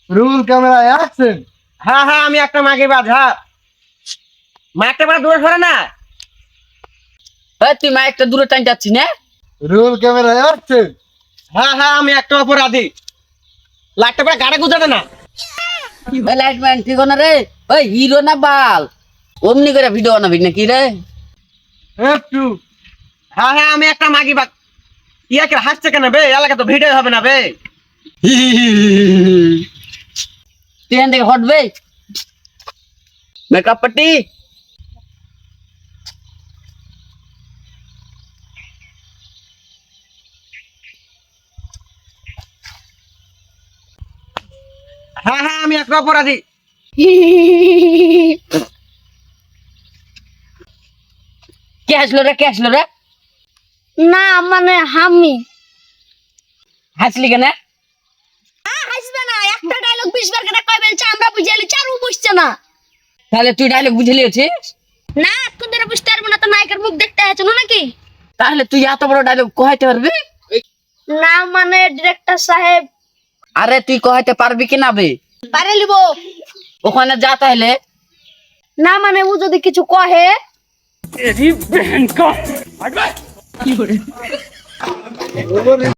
Rule camera action. হ্যাঁ হ্যাঁ আমি একটা মাগে বাজ। হ্যাঁ মাইকটা বড় দূরে সরে না। তুই মাইকটা দূরে টান যাচ্ছি না। Rule camera action. হ্যাঁ হ্যাঁ আমি একটা অপরাধী। লাইটটা পরে গাড়ি গুজাবে না। লাইটম্যান ঠিক না রে? ওই হিরো না বাল অমনি করে ভিডিও বানাবি নাকি রে? একটু হ্যাঁ হ্যাঁ আমি একটা মাগি বাগ। ইয়াকে হাসছে কেন বে? এলাকা তো ভিডিও হবে না বে। ট্রেন থেকে হটবে মেকআপ পার্টি। হ্যাঁ হ্যাঁ আমি একটা অপরাধী। কে আসলো রে? কে আসলো রে? না মানে আমি হাসলি কেন? হাসবে না, একটা ডায়লগ 20 বার করে কই বলছে আমরা বুঝাইলি চারু বুঝছে না। তাহলে তুই ডায়লগ বুঝে লিয়েছিস? না কোন ধরে বুঝতে পারবো না, তো নায়কের মুখ দেখতে আছে না নাকি? তাহলে তুই এত বড় ডায়লগ কহাইতে পারবি? না মানে ডিরেক্টর সাহেব আরে তুই কহাইতে পারবি কি না বে? পারে লিব। ওখানে যা তাহলে। না মানে ও যদি কিছু কহে ওরে